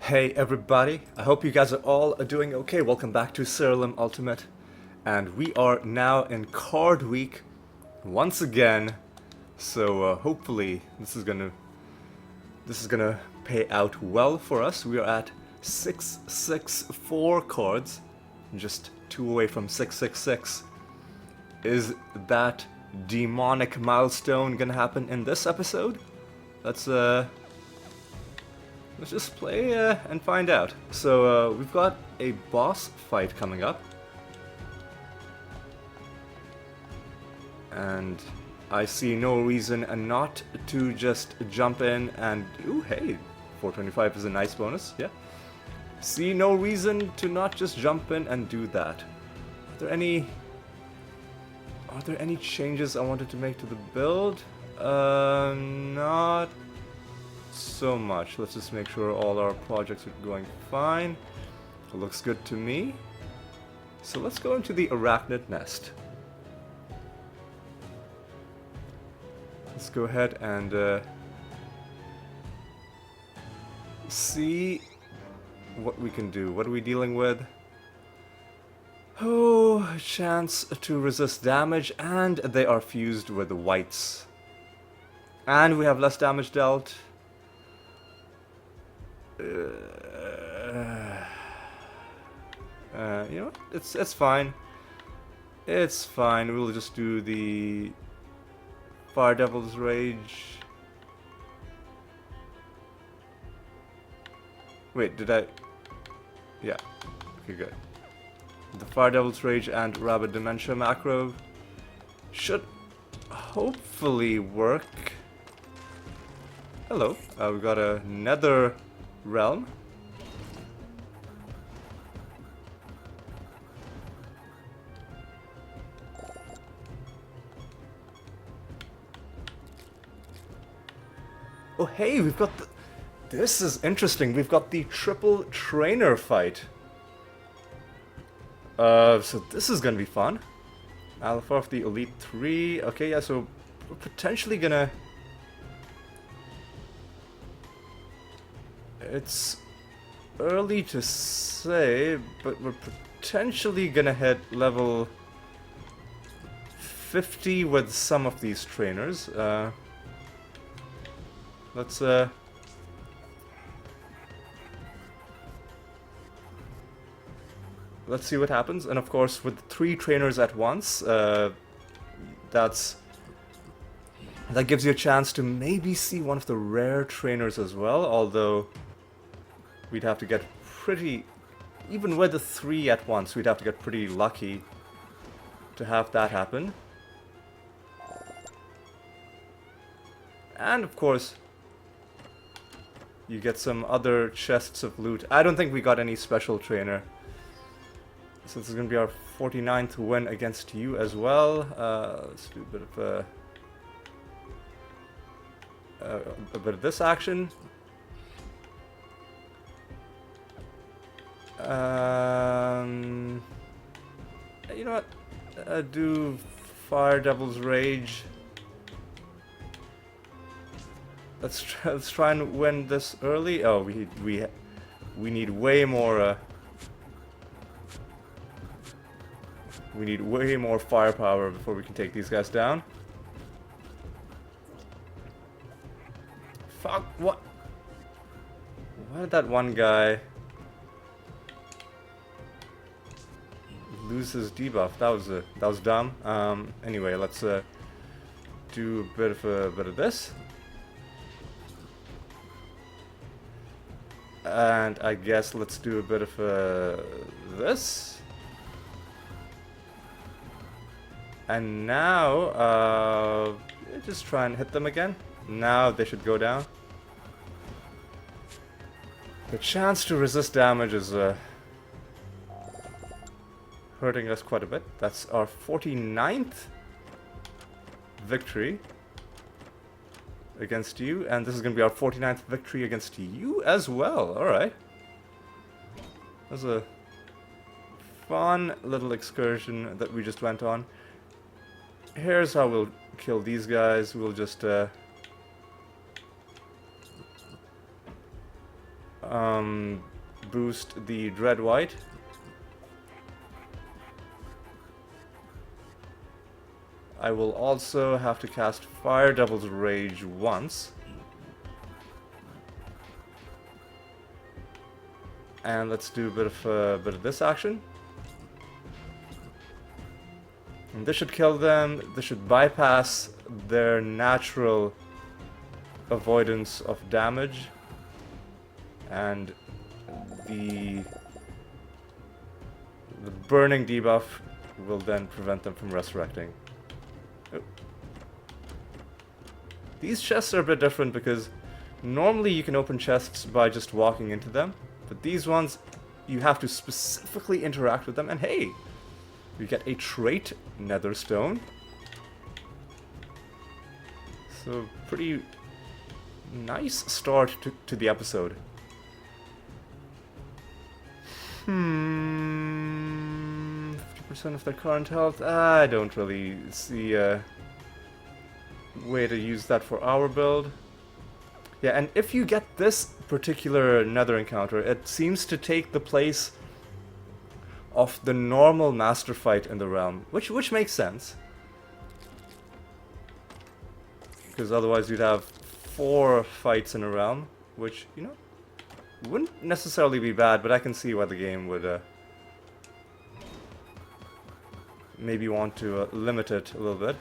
Hey everybody, I hope you guys are all doing okay. Welcome back to Siralim Ultimate. And we are now in card week once again. So hopefully this is gonna pay out well for us. We are at 664 cards, just 2 away from 666. Is that demonic milestone gonna happen in this episode? Let's just play and find out. So we've got a boss fight coming up. And I see no reason not to just jump in and... Ooh, hey, 425 is a nice bonus, yeah. See no reason to not just jump in and do that. Are there any changes I wanted to make to the build? Not so much. Let's just make sure all our projects are going fine. It looks good to me. So let's go into the arachnid nest. Let's go ahead and see what we can do. What are we dealing with? Oh, a chance to resist damage, and they are fused with the whites. And we have less damage dealt. You know what? It's fine. It's fine. We'll just do the Fire Devil's Rage. Wait, did I? Yeah. Okay, good. The Fire Devil's Rage and Rabid Dementia macro should hopefully work. Hello. We got a Nether Realm. Oh hey, we've got the... This is interesting. We've got the triple trainer fight. So this is gonna be fun. Alpha of the Elite 3. Okay, yeah, so we're potentially gonna... It's early to say, but we're potentially gonna hit level 50 with some of these trainers. Let's see what happens. And of course, with 3 trainers at once, that gives you a chance to maybe see one of the rare trainers as well, although we'd have to get pretty... Even with the 3 at once, we'd have to get pretty lucky to have that happen. And of course, you get some other chests of loot. I don't think we got any special trainer. So this is going to be our 49th win against you as well. Let's do a bit of this action. You know what? Do Fire Devil's Rage. Let's try and win this early. Oh, we need way more. We need way more firepower before we can take these guys down. Fuck! What? Why did that one guy lose his debuff? That was dumb. Anyway, let's do a bit of this. And I guess let's do a bit of this. And now, just try and hit them again. Now they should go down. The chance to resist damage is hurting us quite a bit. That's our 49th victory against you, and this is going to be our 49th victory against you as well. Alright. That was a fun little excursion that we just went on. Here's how we'll kill these guys. We'll just boost the Dread White. I will also have to cast Fire Devil's Rage once. And let's do a bit of this action. And this should kill them. This should bypass their natural avoidance of damage. And the burning debuff will then prevent them from resurrecting. Oh. These chests are a bit different because normally you can open chests by just walking into them. But these ones, you have to specifically interact with them. And hey, we get a trait, Netherstone. So pretty nice start to the episode. 50% of their current health. I don't really see a way to use that for our build. Yeah, and if you get this particular Nether encounter, it seems to take the place of the normal master fight in the realm, which makes sense. Because otherwise you'd have 4 fights in a realm, which, you know, wouldn't necessarily be bad, but I can see why the game would maybe want to limit it a little bit.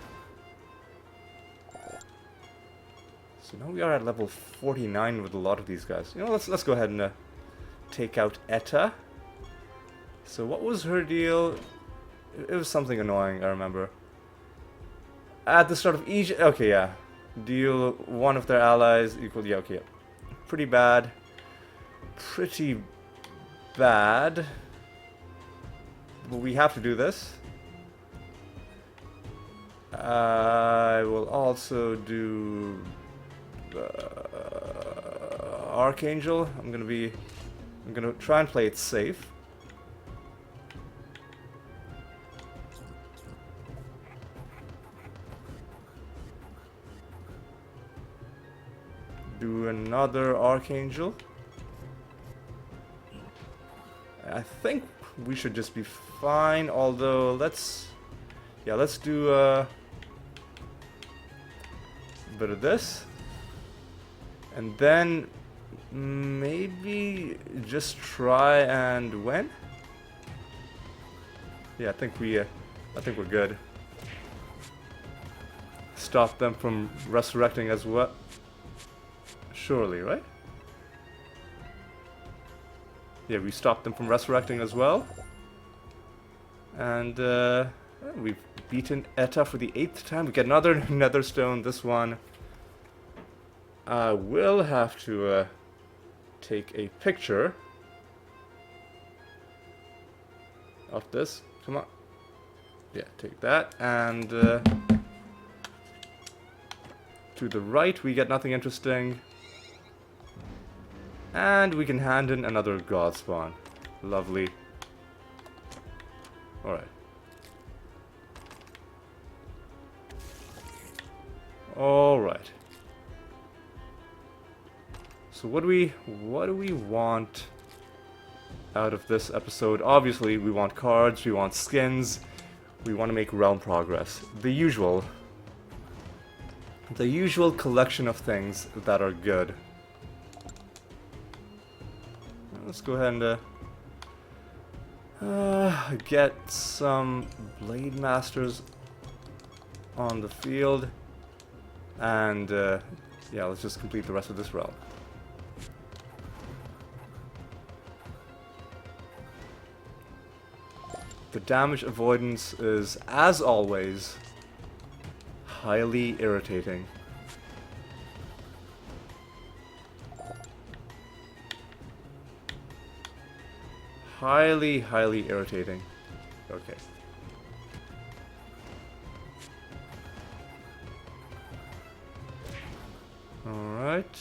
So now we are at level 49 with a lot of these guys. You know, let's go ahead and take out Etta. So what was her deal? It was something annoying, I remember. At the start of each... Okay, yeah. Deal one of their allies equal... Yeah, okay. Pretty bad. Pretty bad. But we have to do this. I will also do... Archangel. I'm gonna try and play it safe. Do another Archangel. I think we should just be fine, although let's do a bit of this. And then maybe just try and win. Yeah, I think we're good. Stop them from resurrecting as well. Surely, right? Yeah, we stopped them from resurrecting as well. And we've beaten Etta for the 8th time. We get another Netherstone. This one I will have to take a picture of this. Come on. Yeah, take that. And to the right, we get nothing interesting. And we can hand in another God Spawn. Lovely. Alright. Alright. So what do we want out of this episode? Obviously, we want cards, we want skins, we want to make realm progress. The usual collection of things that are good. Let's go ahead and get some Blade Masters on the field. And yeah, let's just complete the rest of this realm. The damage avoidance is, as always, highly irritating. Highly irritating. Okay. Alright.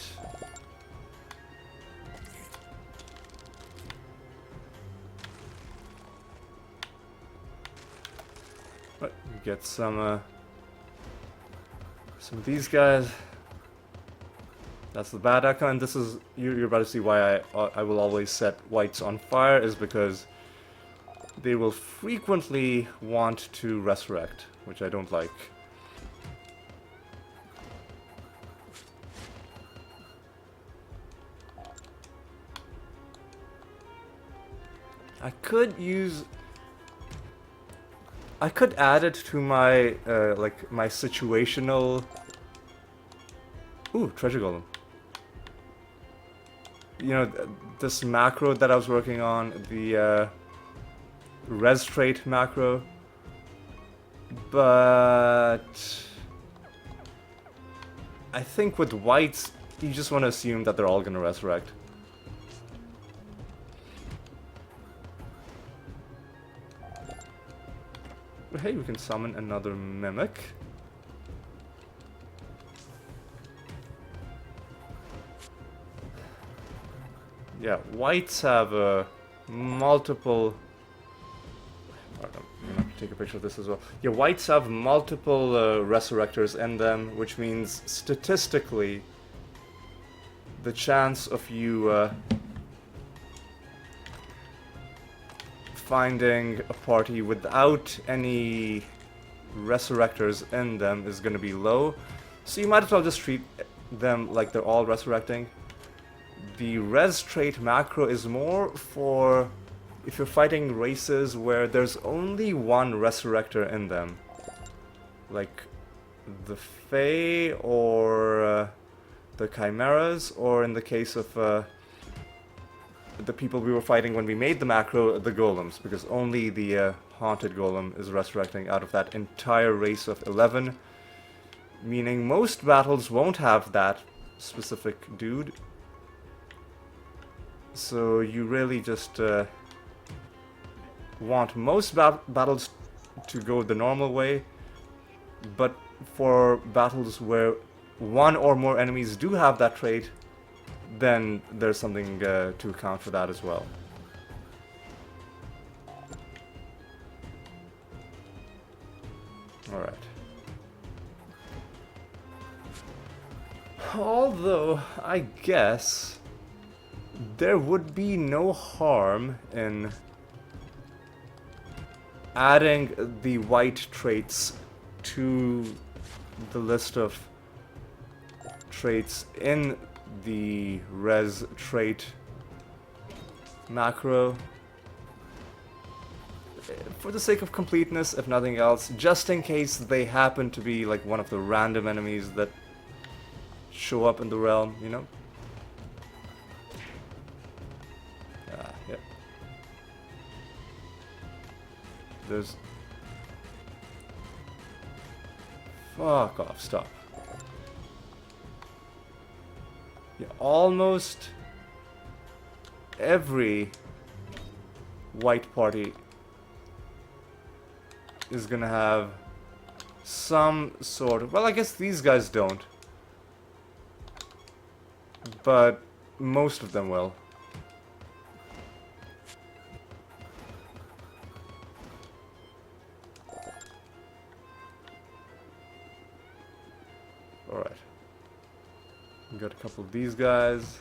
Right, we get some of these guys. That's the bad outcome, and this is... You're about to see why I will always set whites on fire, is because they will frequently want to resurrect, which I don't like. I could add it to my, like, my situational... Ooh, treasure golem. You know, this macro that I was working on, the, res trait macro. But... I think with whites, you just want to assume that they're all gonna resurrect. But hey, we can summon another mimic. Yeah, whites have multiple... I'm gonna have to take a picture of this as well. Yeah, whites have multiple resurrectors in them, which means statistically the chance of you finding a party without any resurrectors in them is going to be low. So you might as well just treat them like they're all resurrecting. The res trait macro is more for if you're fighting races where there's only one resurrector in them. Like the Fae or the Chimeras, or in the case of the people we were fighting when we made the macro, the golems, because only the haunted golem is resurrecting out of that entire race of 11. Meaning most battles won't have that specific dude. So you really just want most battles to go the normal way, but for battles where one or more enemies do have that trait, then there's something to account for that as well. Alright. Although, I guess there would be no harm in adding the white traits to the list of traits in the res trait macro. For the sake of completeness, if nothing else, just in case they happen to be like one of the random enemies that show up in the realm, you know? Yeah. There's... Fuck off, stop. Yeah, almost every white party is gonna have some sort of... Well, I guess these guys don't. But most of them will. Alright. We got a couple of these guys.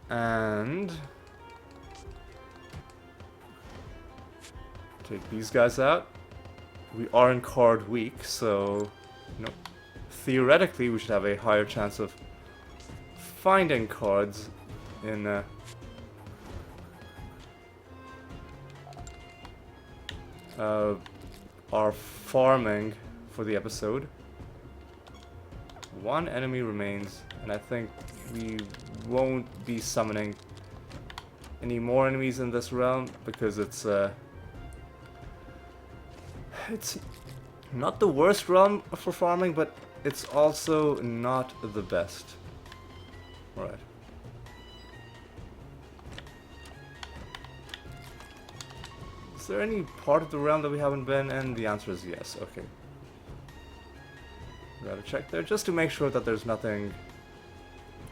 And take these guys out. We are in card week, so you know, theoretically we should have a higher chance of finding cards in our farming for the episode. One enemy remains, and I think we won't be summoning any more enemies in this realm because it's not the worst realm for farming, but it's also not the best. Alright. Is there any part of the realm that we haven't been in? The answer is yes. Okay. Gotta check there just to make sure that there's nothing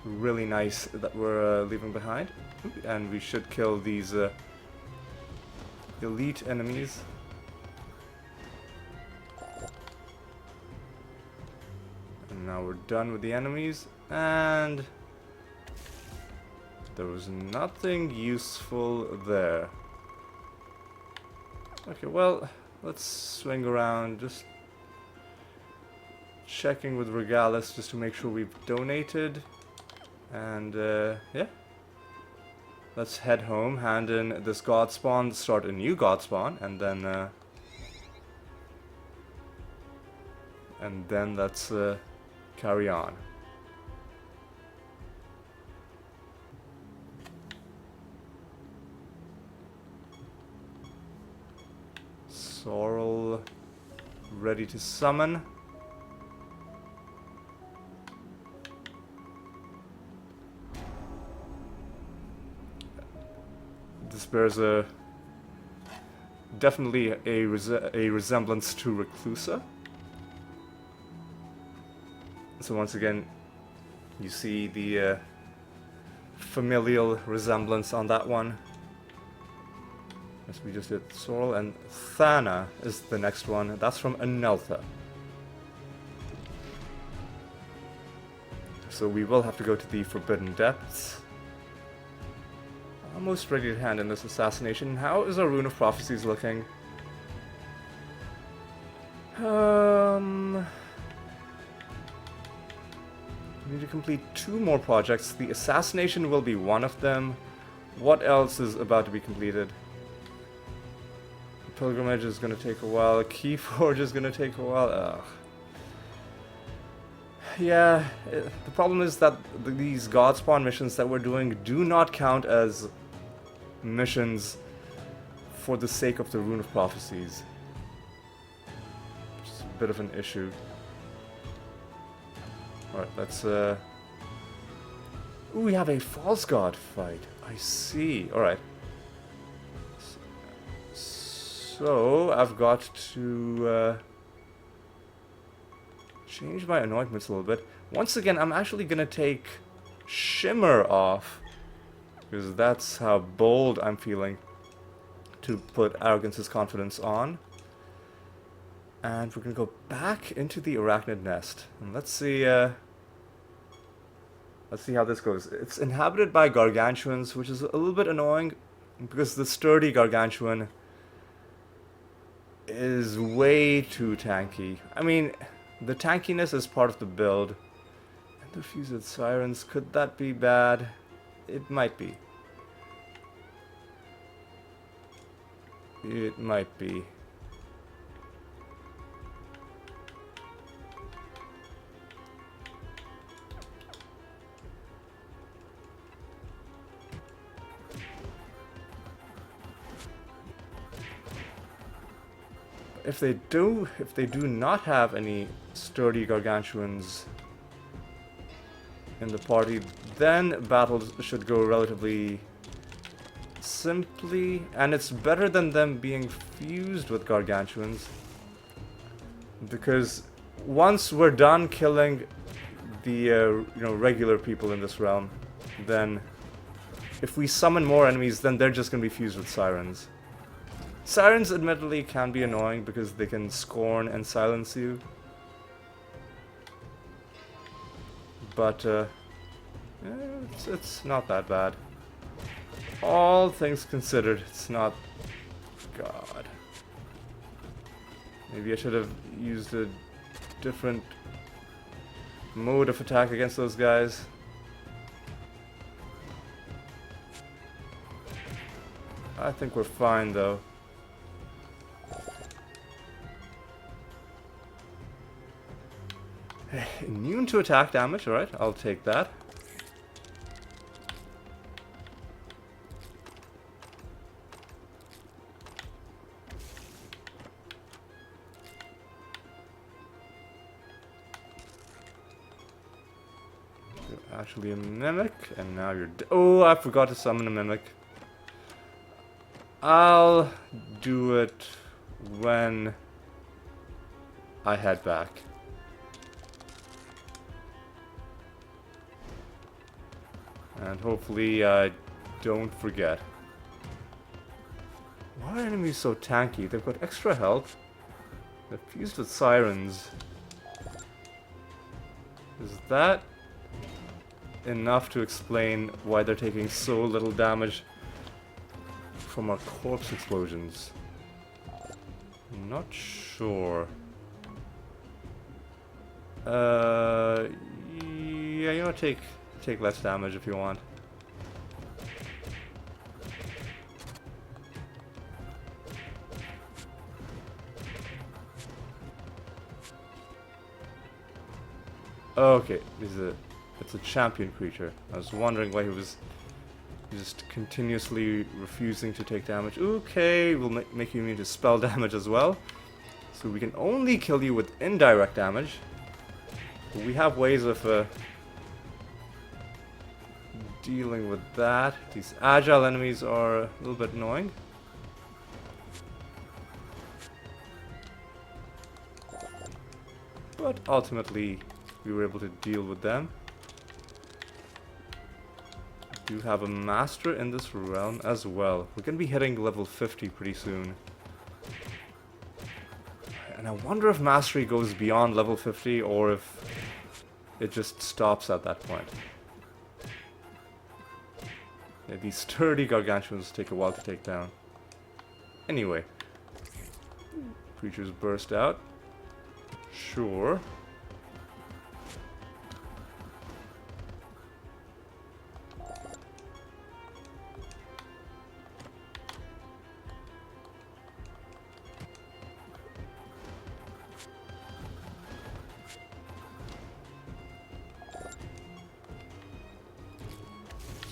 really nice that we're leaving behind. And we should kill these elite enemies. now we're done with the enemies, and there was nothing useful there. Okay, well, let's swing around, just checking with Regalis just to make sure we've donated. And yeah, let's head home, hand in this god spawn, start a new god spawn, and then let's carry on. Sorrel ready to summon. This bears definitely a resemblance to Reclusa. So once again, you see the familial resemblance on that one. As we just did Sorrel, and Thana is the next one. That's from Aneltha. So we will have to go to the Forbidden Depths. Almost ready to hand in this assassination. How is our Rune of Prophecies looking? We need to complete 2 more projects. The assassination will be one of them. What else is about to be completed? Pilgrimage is going to take a while. Keyforge is going to take a while. Ugh. Yeah, the problem is that these Godspawn missions that we're doing do not count as missions for the sake of the Rune of Prophecies. Which is a bit of an issue. Alright, let's Ooh, we have a false god fight. I see. Alright. So, I've got to change my anointments a little bit. Once again, I'm actually gonna take Shimmer off, because that's how bold I'm feeling to put Arrogance's Confidence on. And we're gonna go back into the Arachnid Nest. And let's see how this goes. It's inhabited by Gargantuans, which is a little bit annoying, because the sturdy Gargantuan is way too tanky. I mean, the tankiness is part of the build. And the Fused Sirens, could that be bad? It might be. It might be. If they do not have any sturdy Gargantuans in the party, then battles should go relatively simply, and it's better than them being fused with Gargantuans, because once we're done killing the regular people in this realm, then if we summon more enemies, then they're just gonna be fused with Sirens. Sirens admittedly can be annoying because they can scorn and silence you. But it's not that bad. All things considered, it's not... God. Maybe I should have used a different mode of attack against those guys. I think we're fine though. Immune to attack damage, alright, I'll take that. You're actually a mimic, and now you're oh, I forgot to summon a mimic. I'll do it when I head back. And hopefully I don't forget. Why are enemies so tanky? They've got extra health. They're fused with Sirens. Is that enough to explain why they're taking so little damage from our corpse explosions? I'm not sure. Yeah, you know, take less damage if you want. Okay, it's a champion creature. I was wondering why he was just continuously refusing to take damage. Okay, we'll make you immune to spell damage as well. So we can only kill you with indirect damage. But we have ways of dealing with that. These agile enemies are a little bit annoying. But ultimately, we were able to deal with them. We do have a master in this realm as well. We're going to be hitting level 50 pretty soon. And I wonder if mastery goes beyond level 50 or if it just stops at that point. Yeah, these sturdy gargantuans take a while to take down. Anyway. Creatures burst out. Sure.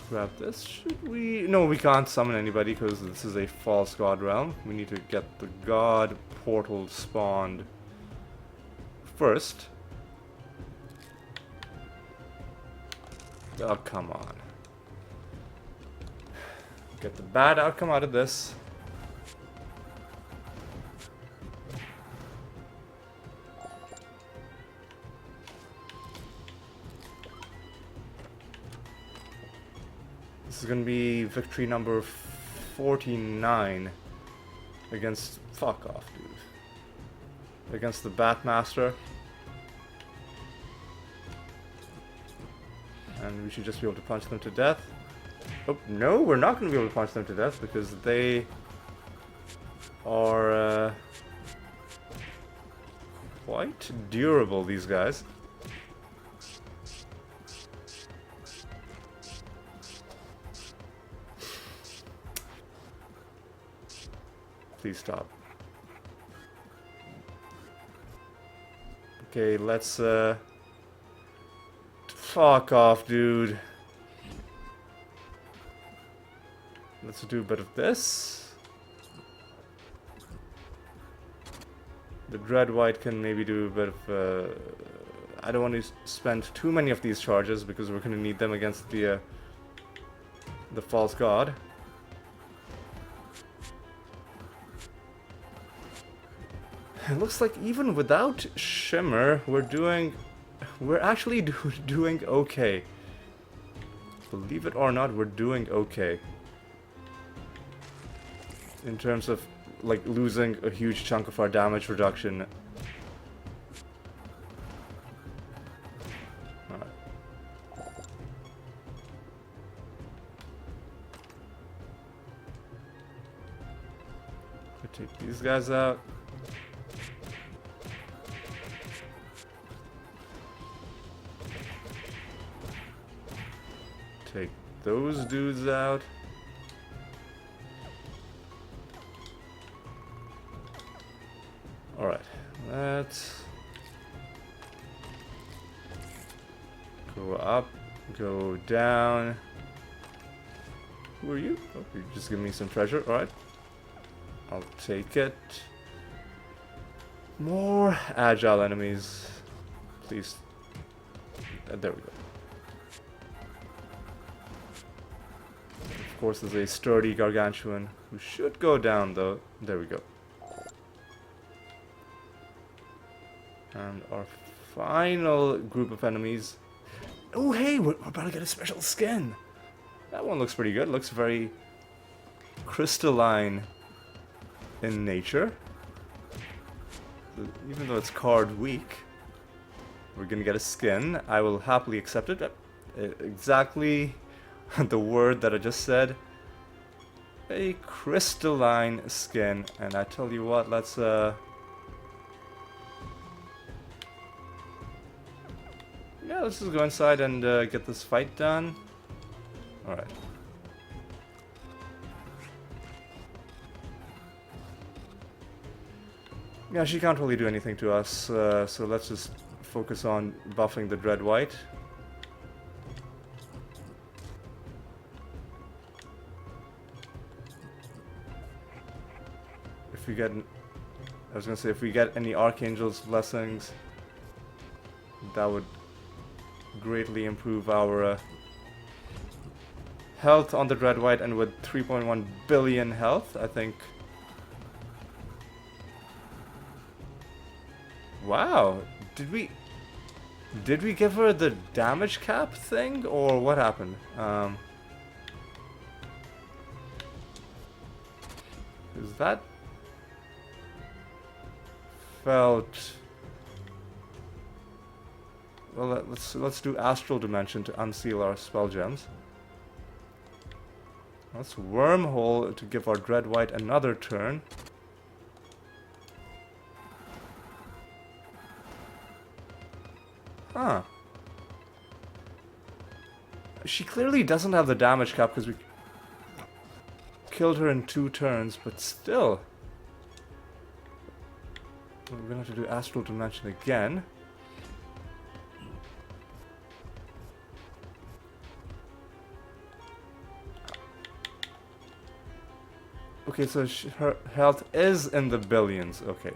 Grab this. Should we? No, we can't summon anybody because this is a false god realm. We need to get the god portal spawned first. Oh, come on. Get the bad outcome out of this. This is going to be victory number 49 against... Fuck off, dude. Against the Batmaster. And we should just be able to punch them to death. Oh, no, we're not going to be able to punch them to death because they are quite durable, these guys. Please stop. Okay, let's fuck off, dude. Let's do a bit of this. The Dread White can maybe do a bit of I don't want to spend too many of these charges because we're going to need them against the false god. It looks like even without Shimmer, we're actually doing okay. Believe it or not, we're doing okay. In terms of, like, losing a huge chunk of our damage reduction. Alright. Take these guys out. Take those dudes out. Alright, let's go up, go down. Who are you? Oh, you just give me some treasure. Alright. I'll take it. More agile enemies. Please. There we go. Of course, there's a sturdy gargantuan who should go down, though. There we go. And our final group of enemies. Oh, hey, we're about to get a special skin. That one looks pretty good. Looks very crystalline in nature. Even though it's card weak. We're gonna get a skin. I will happily accept it. Exactly the word that I just said. A crystalline skin. And I tell you what, let's yeah, let's just go inside and get this fight done. Alright. Yeah, she can't really do anything to us, so let's just focus on buffing the Dread White. If we get... I was gonna say, if we get any Archangel's blessings, that would greatly improve our health on the Dread White, and with 3.1 billion health, I think... Wow, did we give her the damage cap thing, or what happened? Is that felt... Well, let's do Astral Dimension to unseal our spell gems. Let's Wormhole to give our Dread White another turn. Huh. She clearly doesn't have the damage cap because we killed her in 2 turns, but still. We're gonna have to do Astral Dimension again. Okay, so her health is in the billions. Okay.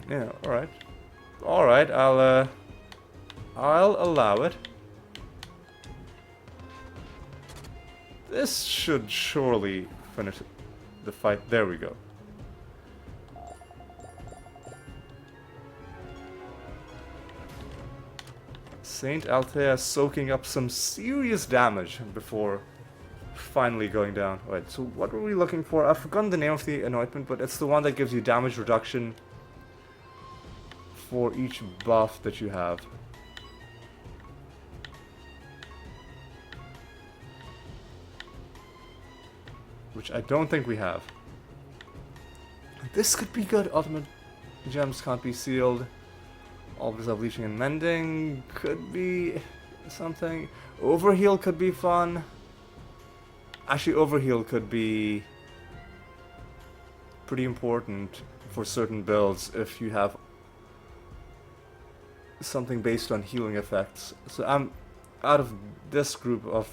Yeah, alright. Alright, I'll allow it. This should surely finish the fight. There we go. Saint Althea soaking up some serious damage before finally going down. Alright, so what were we looking for? I've forgotten the name of the anointment, but it's the one that gives you damage reduction for each buff that you have. Which I don't think we have. This could be good. Ultimate gems can't be sealed. Albers of Leeching and Mending could be something. Overheal could be fun. Actually, Overheal could be pretty important for certain builds if you have something based on healing effects. So I'm out of this group of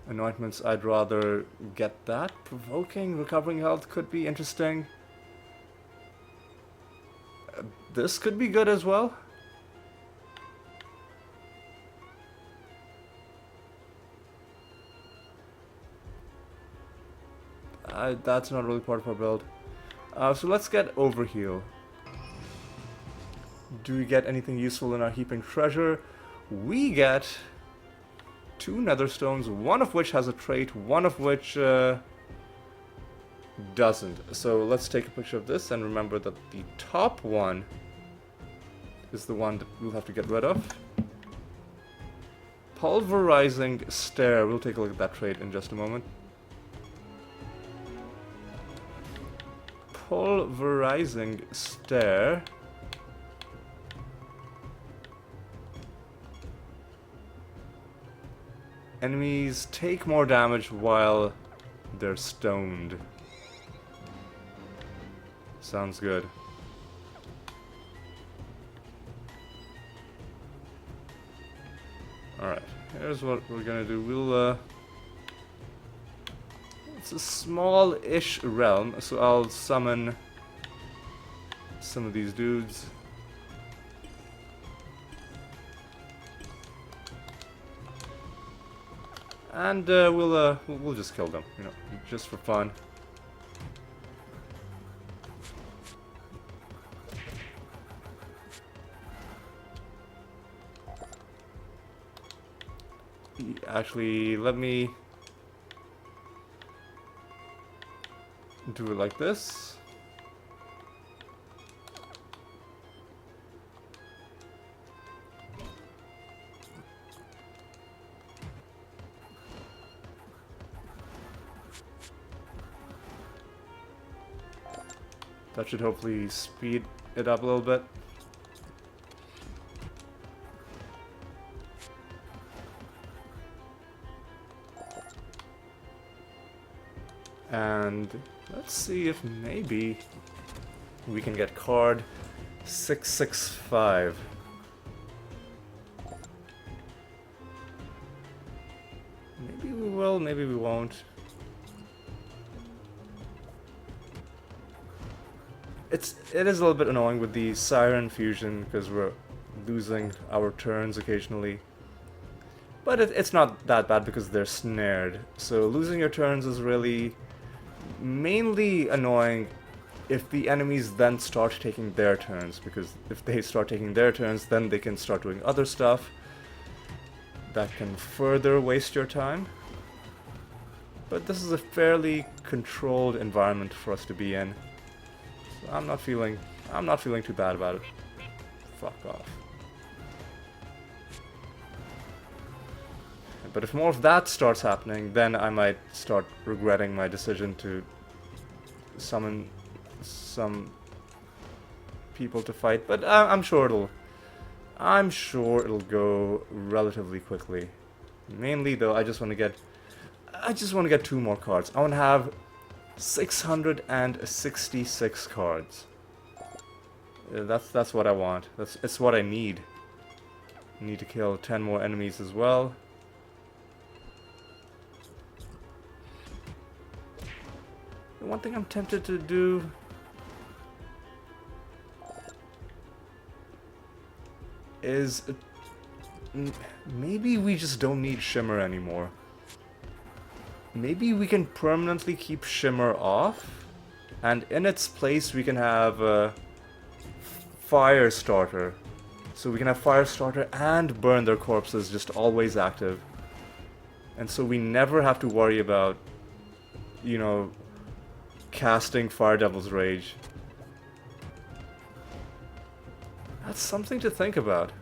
anointments, I'd rather get that. Provoking Recovering Health could be interesting. This could be good as well. That's not really part of our build. So let's get Overheal. Do we get anything useful in our Heaping Treasure? We get 2 Netherstones, one of which has a trait, one of which doesn't. So let's take a picture of this and remember that the top one is the one that we'll have to get rid of. Pulverizing Stare. We'll take a look at that trait in just a moment. Pulverizing Stare. Enemies take more damage while they're stoned. Sounds good. Alright, here's what we're gonna do. We'll, it's a small-ish realm, so I'll summon some of these dudes. And we'll just kill them, you know, just for fun. Actually, let me do it like this. That should hopefully speed it up a little bit. And let's see if maybe we can get card 665. Maybe we will, maybe we won't. It is a little bit annoying with the Siren fusion because we're losing our turns occasionally. But it's not that bad because they're snared. So losing your turns is really mainly annoying if the enemies then start taking their turns, because if they start taking their turns, then they can start doing other stuff that can further waste your time. But this is a fairly controlled environment for us to be in. So I'm not feeling too bad about it. Fuck off. But if more of that starts happening, then I might start regretting my decision to summon some people to fight. But I'm sure it'll go relatively quickly. Mainly though, I just want to get 2 more cards. I want to have 666 cards. That's what I want. It's what I need. I need to kill 10 more enemies as well. The one thing I'm tempted to do is maybe we just don't need Shimmer anymore. Maybe we can permanently keep Shimmer off, and in its place we can have Firestarter. So we can have Firestarter and Burn Their Corpses just always active. And so we never have to worry about, you know, casting Fire Devil's Rage. That's something to think about.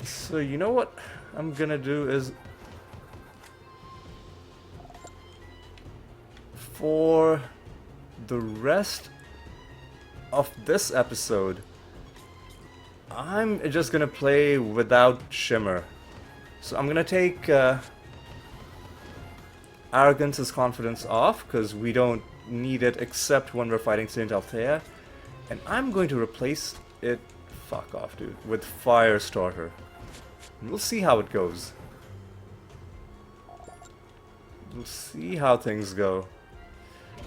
So you know what I'm gonna do is, for the rest of this episode, I'm just gonna play without Shimmer. So I'm gonna take Arrogance's Confidence off, because we don't need it except when we're fighting Saint Althea. And I'm going to replace it, fuck off dude, with Firestarter. And we'll see how it goes. We'll see how things go.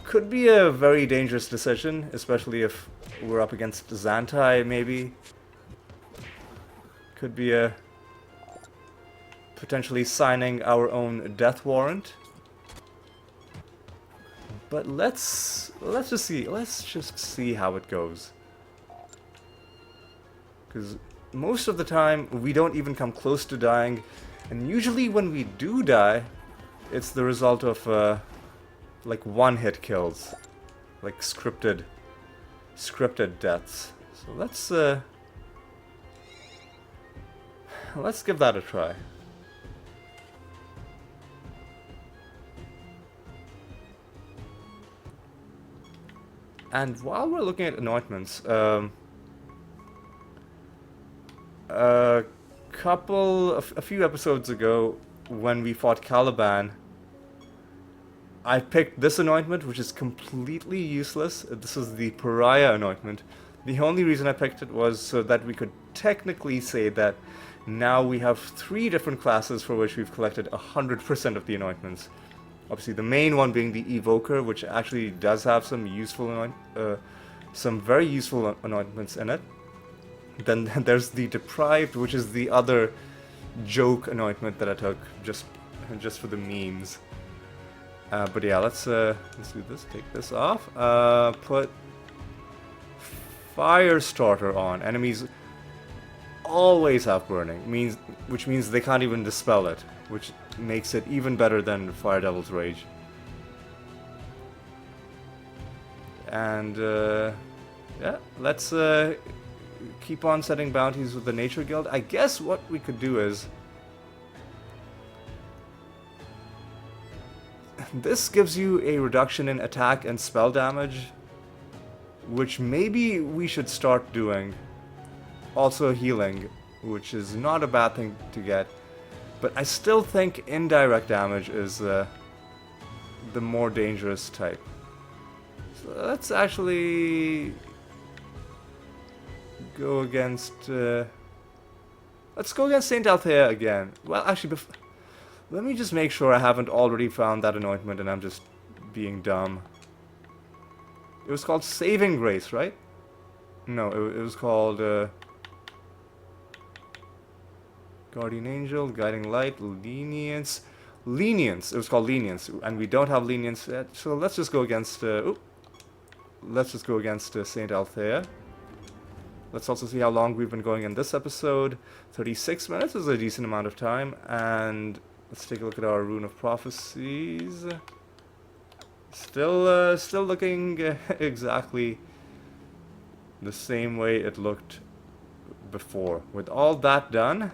Could be a very dangerous decision, especially if we're up against Xantai, maybe. Could be a potentially signing our own death warrant. But let's just see how it goes. Because most of the time we don't even come close to dying, and usually when we do die, it's the result of like one-hit kills, like scripted deaths. So let's give that a try. And while we're looking at anointments, a few episodes ago, when we fought Caliban, I picked this anointment, which is completely useless. This is the Pariah anointment. The only reason I picked it was so that we could technically say that now we have 3 different classes for which we've collected 100% of the anointments. Obviously, the main one being the Evoker, which actually does have some very useful anointments in it. Then there's the Deprived, which is the other joke anointment that I took just for the memes. But yeah, let's do this. Take this off. Put Firestarter on. Enemies always have burning, which means they can't even dispel it, which makes it even better than Fire Devil's Rage. And yeah, let's keep on setting bounties with the Nature Guild. I guess what we could do is this gives you a reduction in attack and spell damage, which maybe we should start doing. Also healing, which is not a bad thing to get. But I still think indirect damage is the more dangerous type. So let's actually go against... let's go against Saint Althea again. Well, actually, let me just make sure I haven't already found that anointment and I'm just being dumb. It was called Saving Grace, right? No, it was called... Guardian Angel, Guiding Light, Lenience. Lenience! It was called Lenience, and we don't have Lenience yet, so let's just go against... let's just go against Saint Althea. Let's also see how long we've been going in this episode. 36 minutes is a decent amount of time, and let's take a look at our Rune of Prophecies. Still looking exactly the same way it looked before. With all that done...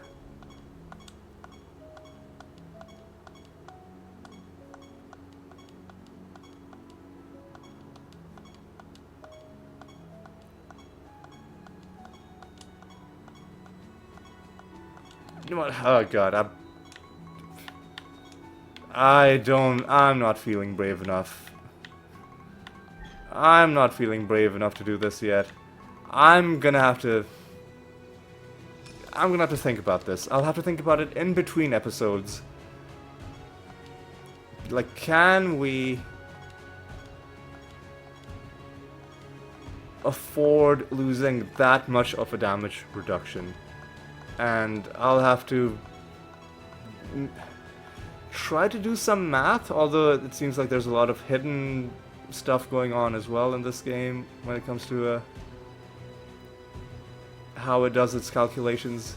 You know what? Oh god, I'm not feeling brave enough. I'm not feeling brave enough to do this yet. I'm gonna have to think about this. I'll have to think about it in between episodes. Like, can we afford losing that much of a damage reduction? And I'll have to try to do some math, although it seems like there's a lot of hidden stuff going on as well in this game when it comes to how it does its calculations.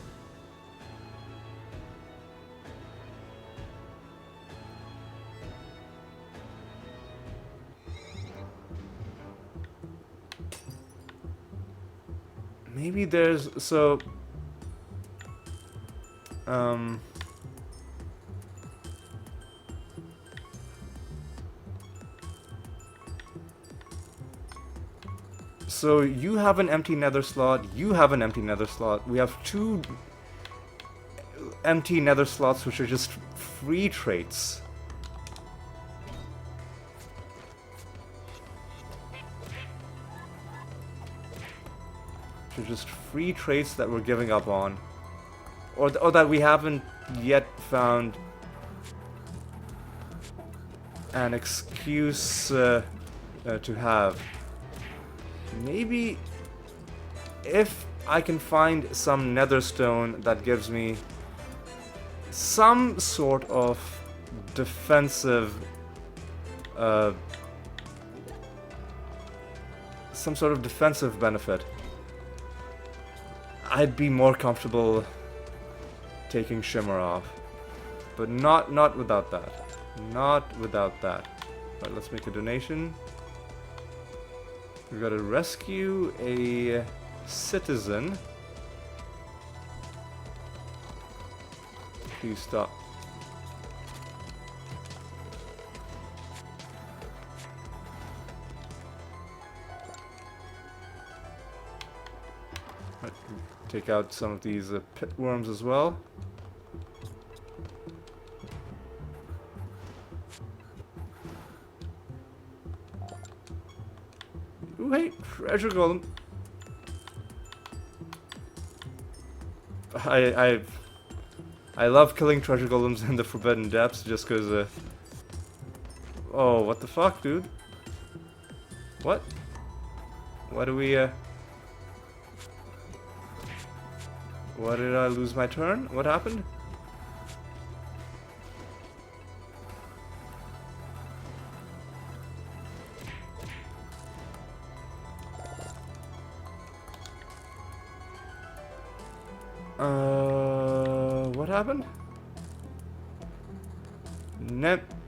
Maybe there's... so... So you have an empty nether slot, you have an empty nether slot, we have 2 empty nether slots which are just free traits. Which are just free traits that we're giving up on. Or that we haven't yet found an excuse to have. Maybe if I can find some netherstone that gives me some sort of defensive benefit, I'd be more comfortable taking Shimmer off. But not without that. Not without that. Alright, let's make a donation. We've got to rescue a citizen. Please stop. Right, take out some of these pit worms as well. Ooh, hey, treasure golem. I love killing treasure golems in the Forbidden Depths just because, oh, what the fuck, dude? What? Why do we, Why did I lose my turn? What happened? What happened?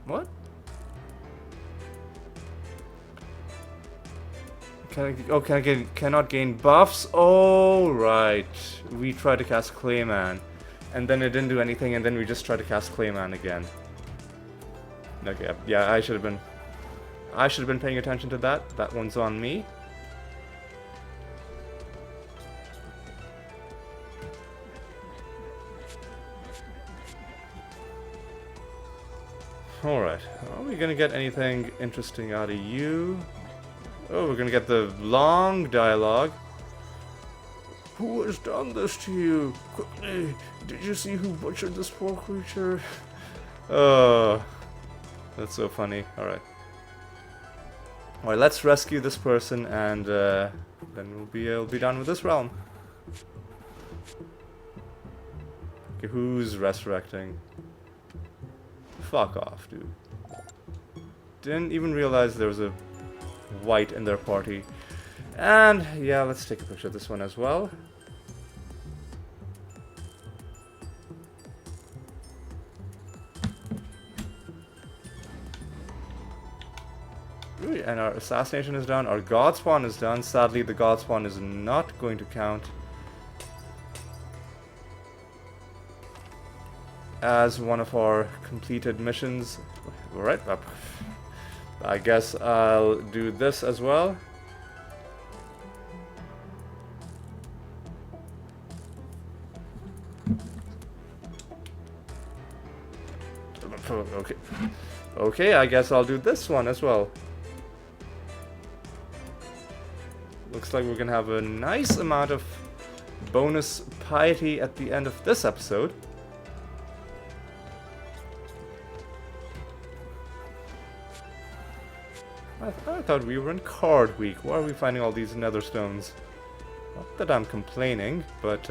What? Cannot gain buffs? Oh, right. We tried to cast Clayman, and then it didn't do anything, and then we just tried to cast Clayman again. Okay, yeah, I should have been paying attention to that. That one's on me. Alright, are we gonna get anything interesting out of you? Oh, we're gonna get the long dialogue. Who has done this to you? Quickly, did you see who butchered this poor creature? Oh, that's so funny. Alright. Alright, let's rescue this person and then we'll be done with this realm. Okay, who's resurrecting? Fuck off, dude. Didn't even realize there was a white in their party. And yeah, let's take a picture of this one as well. And our assassination is done. Our god spawn is done. Sadly, the god spawn is not going to count as one of our completed missions. Right up. I guess I'll do this as well. Okay. Okay, I guess I'll do this one as well. Looks like we're gonna have a nice amount of bonus piety at the end of this episode. I thought we were in card week. Why are we finding all these nether stones? Not that I'm complaining, but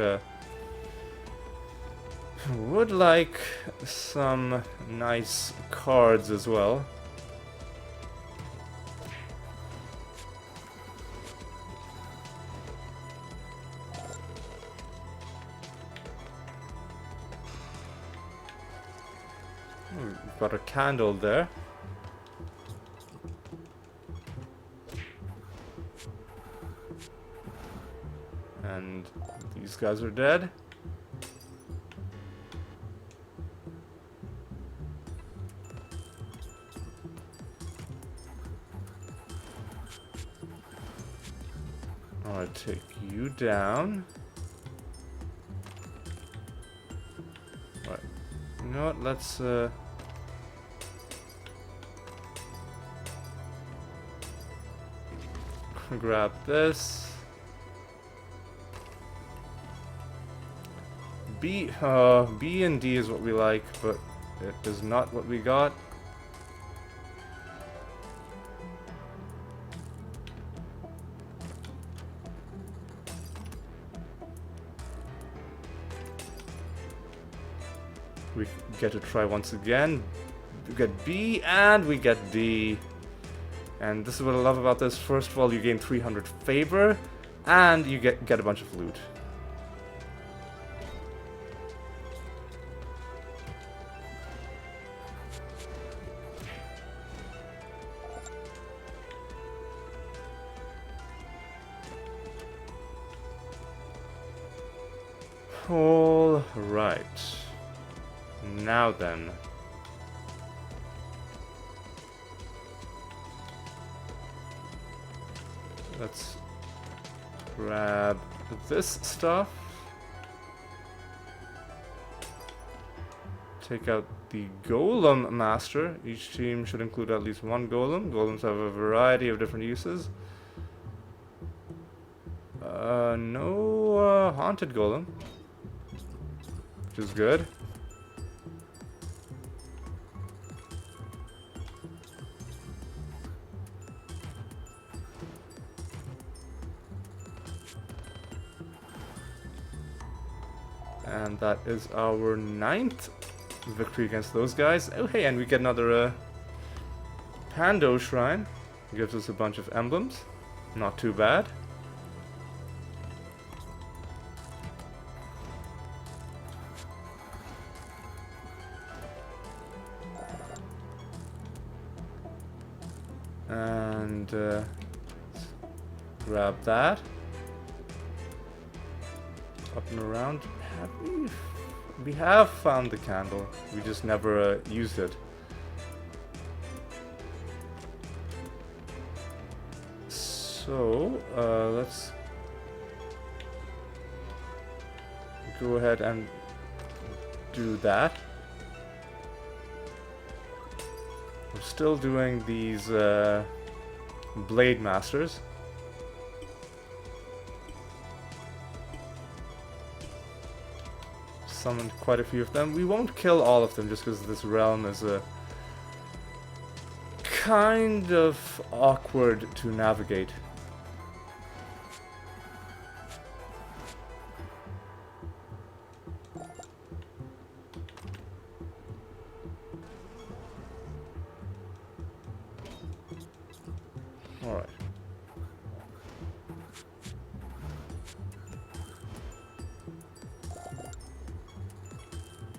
would like some nice cards as well. We've got a candle there. And these guys are dead. I'll take you down. Right. You know what? Let's grab this. B and D is what we like, but it is not what we got. We get to try once again. We get B and we get D. And this is what I love about this. First of all, you gain 300 favor, and you get a bunch of loot. All right. Now then. Let's grab this stuff. Take out the Golem Master. Each team should include at least one Golem. Golems have a variety of different uses. No Haunted Golem, which is good. And that is our 9th victory against those guys. Oh hey, and we get another Pando Shrine. Gives us a bunch of emblems. Not too bad. And grab that. Up and around. We have found the candle. We just never used it. So, let's go ahead and do that. We're still doing these Blade Masters. Summoned quite a few of them. We won't kill all of them just because this realm is a kind of awkward to navigate. Alright.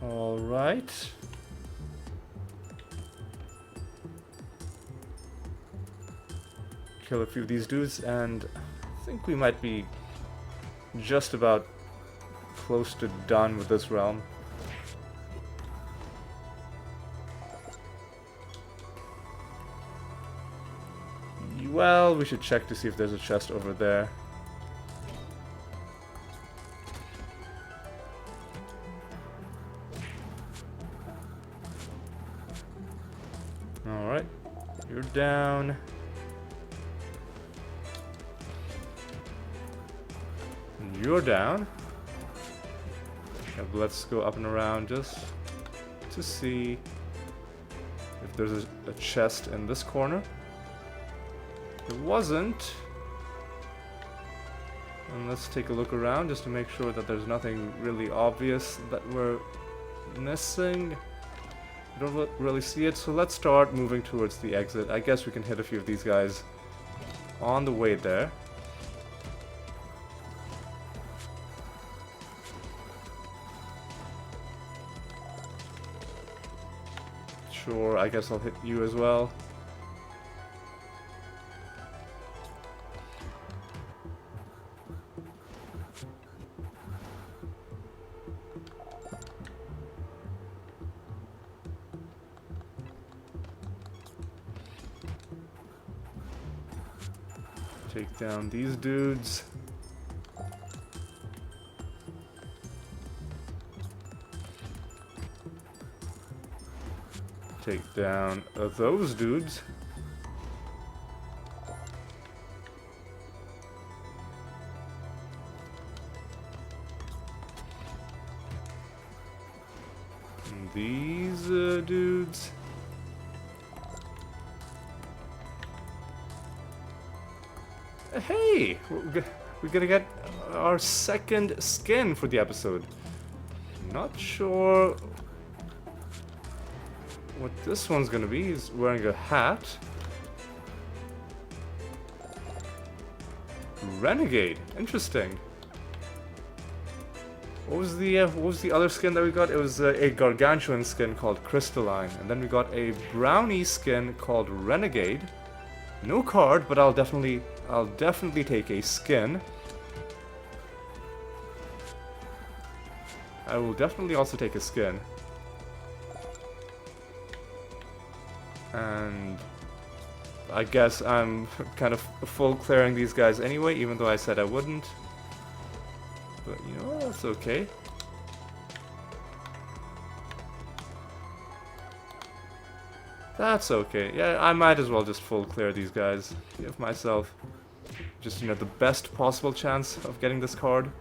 Alright. Kill a few of these dudes, and I think we might be just about close to done with this realm. Well, we should check to see if there's a chest over there. Alright, you're down. And you're down. Okay, let's go up and around just to see if there's a chest in this corner. There wasn't. And let's take a look around just to make sure that there's nothing really obvious that we're missing. I don't really see it, so let's start moving towards the exit. I guess we can hit a few of these guys on the way there. Sure, I guess I'll hit you as well. Take down these dudes. Take down those dudes. And these dudes. Hey! We're gonna get our second skin for the episode. Not sure what this one's gonna be. He's wearing a hat. Renegade. Interesting. What was the other skin that we got? It was a gargantuan skin called Crystalline, and then we got a brownie skin called Renegade. No card, but I'll definitely take a skin. I will definitely also take a skin. And I guess I'm kind of full clearing these guys anyway, even though I said I wouldn't. But you know, that's okay. That's okay. Yeah, I might as well just full clear these guys. Give myself just, you know, the best possible chance of getting this card.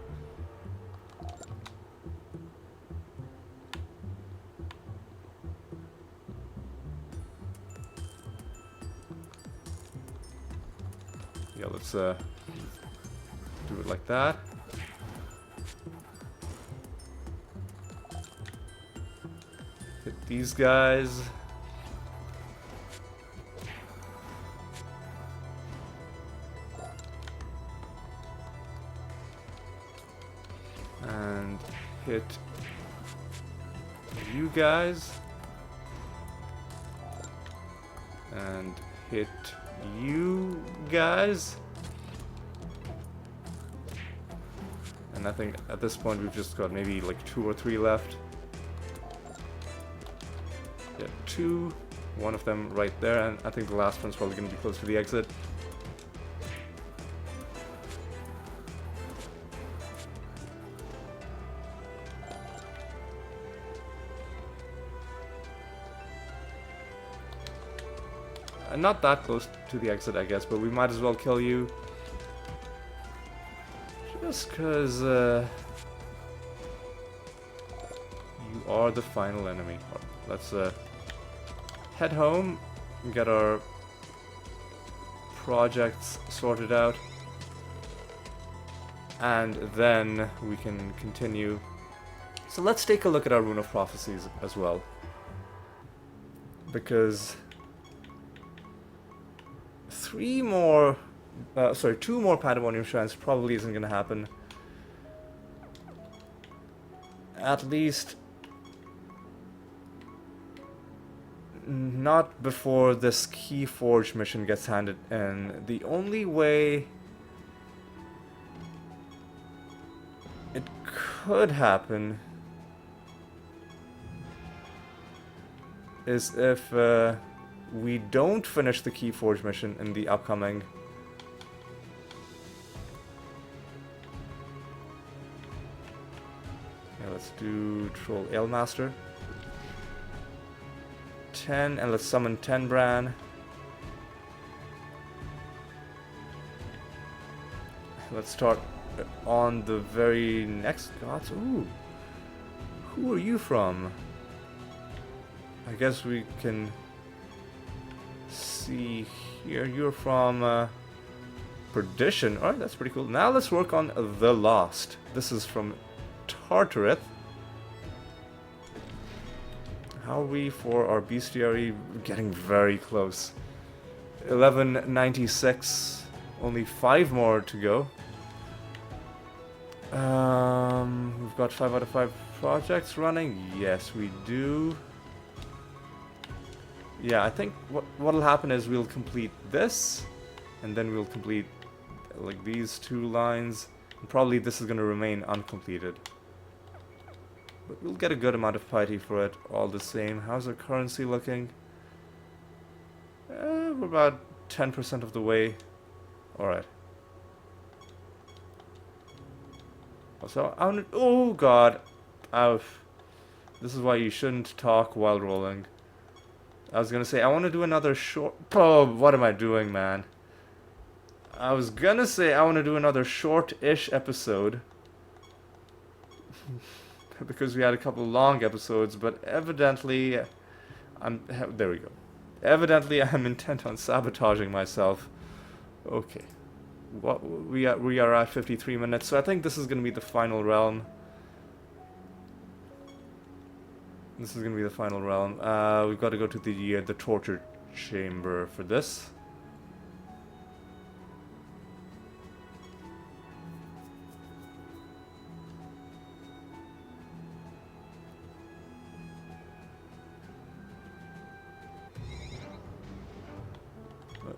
Yeah, let's do it like that. Hit these guys. And hit you guys. And hit you guys. And I think at this point we've just got maybe like 2 or 3 left. Yeah, 2. One of them right there, and I think the last one's probably going to be close to the exit. Not that close to the exit, I guess, but we might as well kill you. Just because you are the final enemy. Let's head home and get our projects sorted out. And then we can continue. So let's take a look at our Rune of Prophecies as well. Because two more Pandemonium Shrines probably isn't going to happen. At least not before this Keyforge mission gets handed in. The only way it could happen is if we don't finish the Keyforge mission in the upcoming let's do Troll Alemaster 10, and let's summon Tenbran. Let's start on the very next gods. Ooh, who are you from? I guess we can see here. You're from Perdition. Alright, that's pretty cool. Now let's work on The Lost. This is from Tartareth. How are we for our bestiary? We're getting very close. 1196. Only 5 more to go. We've got 5 out of 5 projects running. Yes, we do. Yeah, I think what'll happen is we'll complete this, and then we'll complete like these 2 lines. And probably this is going to remain uncompleted. But we'll get a good amount of piety for it all the same. How's our currency looking? We're about 10% of the way. Alright. So, oh god. This is why you shouldn't talk while rolling. I was gonna say, I want to do another short... Oh, what am I doing, man? I was gonna say I want to do another short-ish episode. Because we had a couple long episodes, but evidently... There we go. Evidently, I'm intent on sabotaging myself. Okay. We are at 53 minutes, so I think this is going to be the final realm. This is going to be the final realm. We've got to go to the torture chamber for this.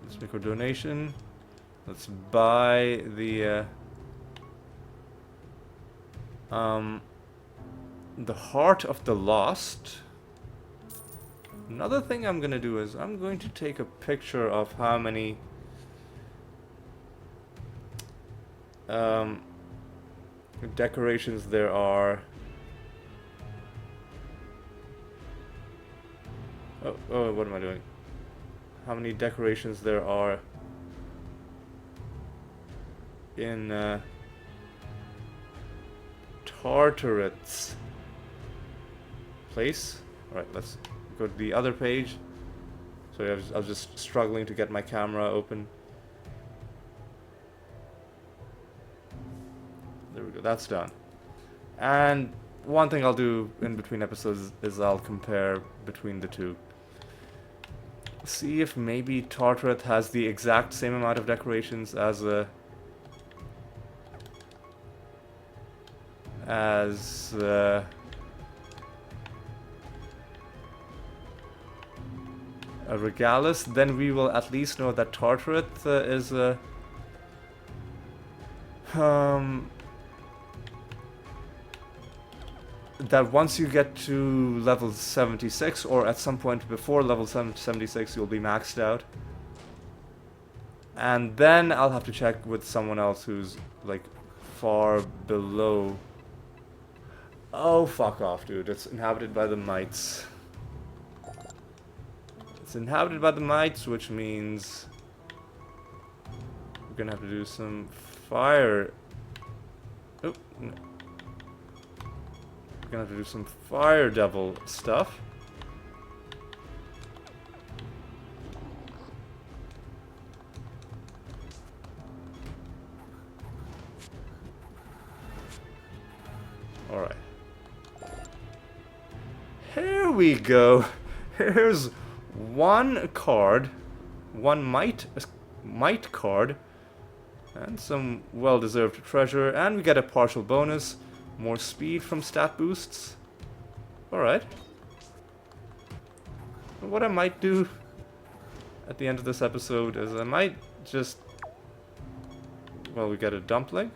Let's make our donation. Let's buy the Heart of the Lost. Another thing I'm gonna do is I'm going to take a picture of how many decorations there are. Oh, what am I doing? How many decorations there are in Tartareth's place. Alright, let's go to the other page. So I was just struggling to get my camera open. There we go, that's done. And one thing I'll do in between episodes is I'll compare between the two. See if maybe Tartareth has the exact same amount of decorations as a Regalis. Then we will at least know that Tartareth is that once you get to level 76, or at some point before level 76, you'll be maxed out. And then I'll have to check with someone else who's, like, far below. Oh, fuck off, dude. It's inhabited by the mites. It's inhabited by the mites, which means we're gonna have to do some fire. Oh, no. We're gonna have to do some fire devil stuff. Alright. Here we go. Here's one card, one might card, and some well-deserved treasure, and we get a partial bonus, more speed from stat boosts. Alright. What I might do at the end of this episode is I might just... Well, we got a dumpling.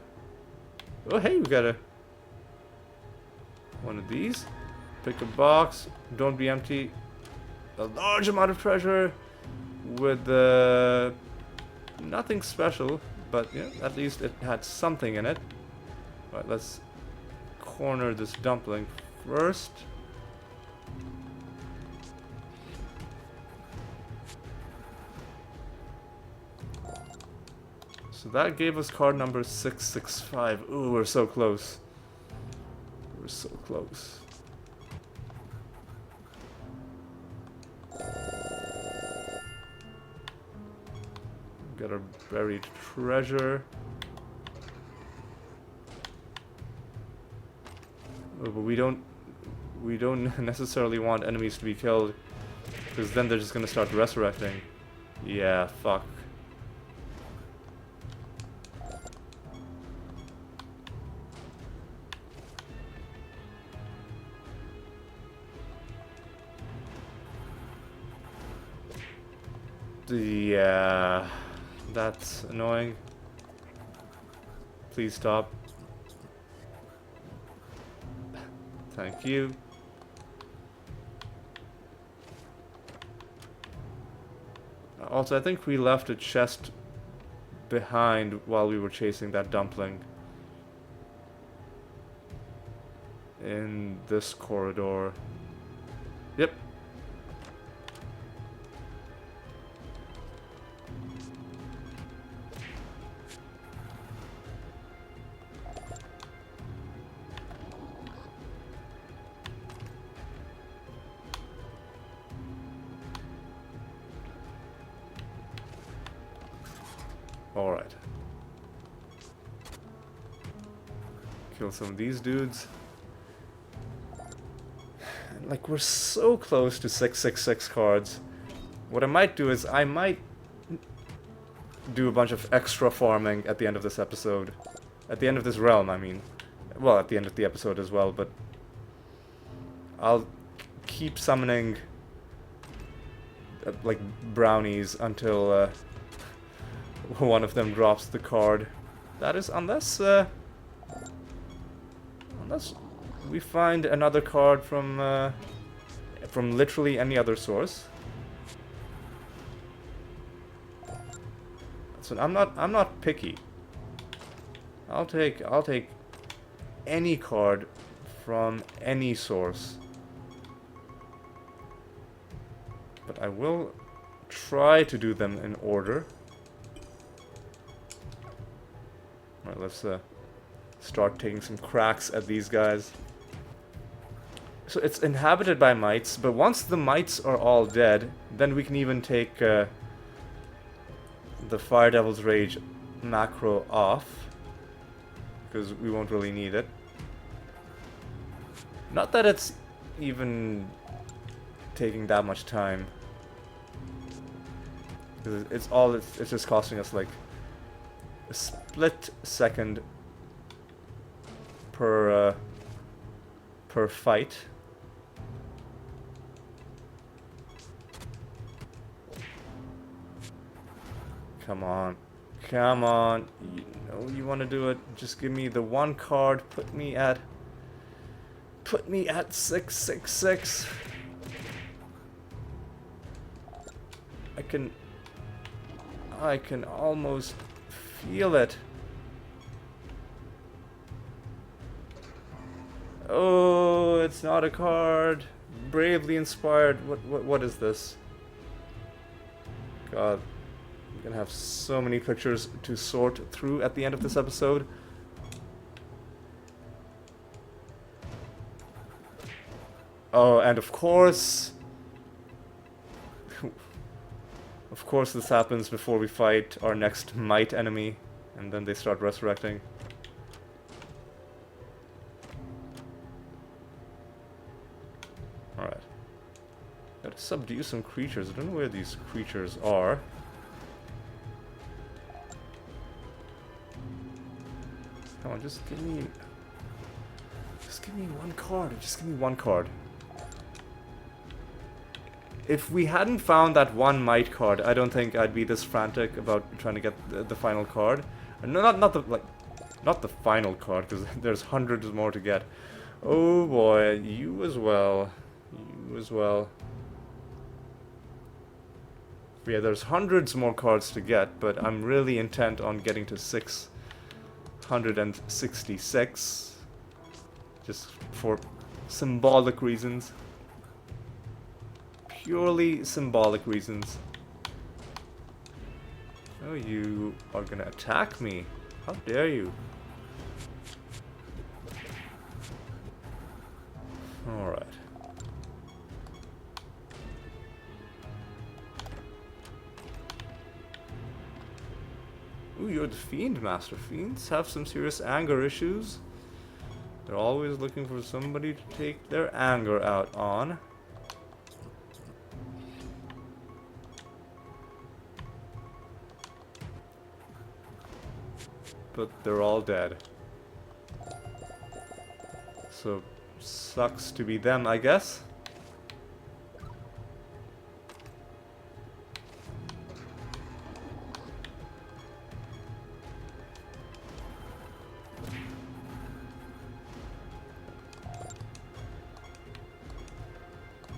Oh, hey, we got a... one of these. Pick a box. Don't be empty. A large amount of treasure with nothing special, but yeah, at least it had something in it. Alright, let's corner this dumpling first. So that gave us card number 665. Ooh, we're so close. We're so close. Got our buried treasure. Oh, but we don't necessarily want enemies to be killed, because then they're just gonna start resurrecting. Yeah, fuck. Yeah, that's annoying. Please stop. Thank you. Also, I think we left a chest behind while we were chasing that dumpling. In this corridor. Yep. Alright. Kill some of these dudes. Like, we're so close to 666 cards. What I might do is I might do a bunch of extra farming at the end of this episode. At the end of this realm, I mean. Well, at the end of the episode as well, but I'll keep summoning like brownies until one of them drops the card. That is, unless we find another card from literally any other source. So I'm not picky. I'll take any card from any source. But I will try to do them in order. Alright, let's start taking some cracks at these guys. So it's inhabited by mites, but once the mites are all dead, then we can even take the Fire Devil's Rage macro off, because we won't really need it. Not that it's even taking that much time. It's just costing us like a split second per fight. Come on. Come on. You know you want to do it. Just give me the one card. Put me at 666. I can almost feel it. Oh, it's not a card. Bravely Inspired. What is this? God, I'm gonna have so many pictures to sort through at the end of this episode. Oh, and of course... Of course this happens before we fight our next might enemy, and then they start resurrecting. Alright. Gotta subdue some creatures. I don't know where these creatures are. Come on, just give me... Just give me one card. Just give me one card. If we hadn't found that one might card, I don't think I'd be this frantic about trying to get the final card. No, not the final card, because there's hundreds more to get. Oh boy, you as well. You as well. Yeah, there's hundreds more cards to get, but I'm really intent on getting to 666. Just for symbolic reasons. Purely symbolic reasons. Oh, you are gonna attack me. How dare you? Alright. Ooh, you're the Fiend Master. Fiends have some serious anger issues. They're always looking for somebody to take their anger out on. But they're all dead. So, sucks to be them, I guess.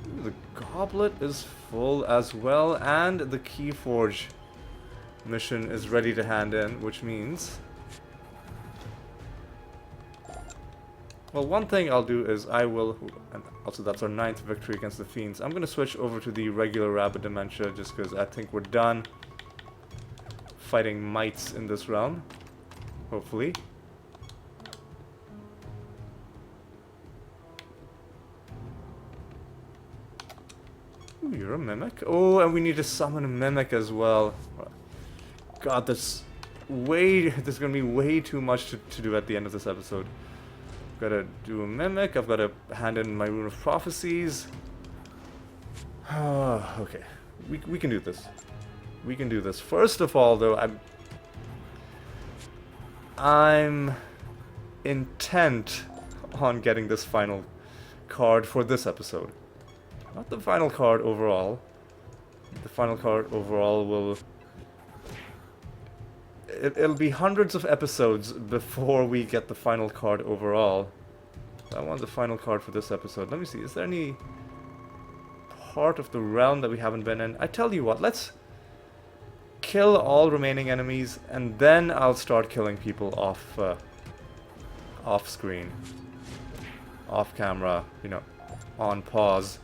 Ooh, the goblet is full as well, and the Keyforge mission is ready to hand in, which means... Well, one thing I'll do is I will, and also that's our 9th victory against the Fiends. I'm going to switch over to the regular Rabbit Dementia just because I think we're done fighting mites in this realm. Hopefully. Ooh, you're a Mimic? Oh, and we need to summon a Mimic as well. God, there's going to be way too much to do at the end of this episode. Gotta do a Mimic, I've gotta hand in my Rune of Prophecies. Okay, we can do this. We can do this. First of all, though, I'm intent on getting this final card for this episode. Not the final card overall. The final card overall will... It'll be hundreds of episodes before we get the final card overall. I want the final card for this episode. Let me see, is there any part of the realm that we haven't been in? I tell you what, let's kill all remaining enemies, and then I'll start killing people off screen. Off camera, you know, on pause.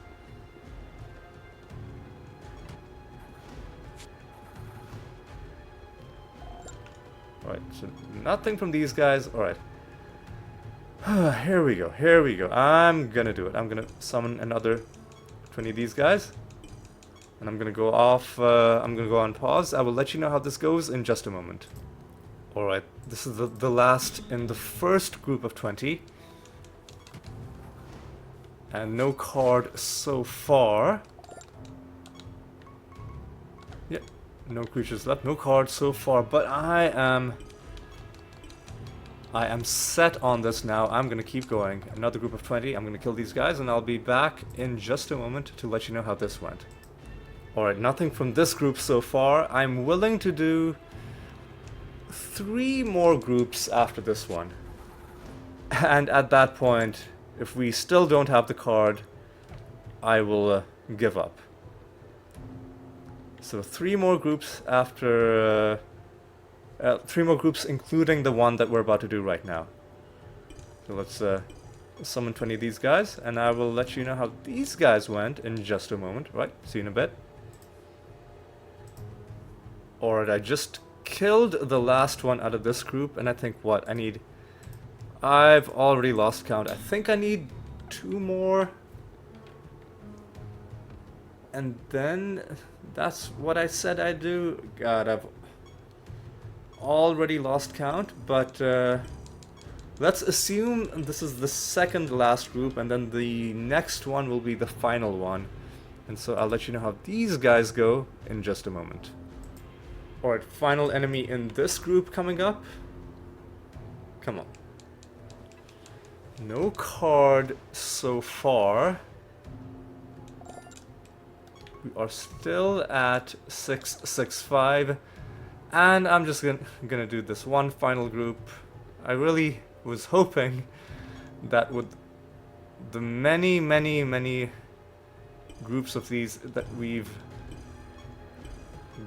Alright, so nothing from these guys. Alright. Here we go, here we go. I'm gonna do it. I'm gonna summon another 20 of these guys. And I'm gonna go off, I'm gonna go on pause. I will let you know how this goes in just a moment. Alright, this is the last in the first group of 20. And no card so far. Yeah. No creatures left, no cards so far, but I am set on this now. I'm gonna keep going. Another group of 20, I'm gonna kill these guys, and I'll be back in just a moment to let you know how this went. Alright, nothing from this group so far. I'm willing to do 3 more groups after this one. And at that point, if we still don't have the card, I will give up. So 3 more groups after... 3 more groups including the one that we're about to do right now. So let's summon 20 of these guys, and I will let you know how these guys went in just a moment. Right, see you in a bit. Alright, I just killed the last one out of this group, and I think what? I've already lost count. I think I need 2 more. And then that's what I said I'd do. God, I've already lost count, but let's assume this is the second last group, and then the next one will be the final one. And so I'll let you know how these guys go in just a moment. Alright, final enemy in this group coming up. Come on. No card so far. We are still at 665. And I'm just gonna do this one final group. I really was hoping that with the many groups of these that we've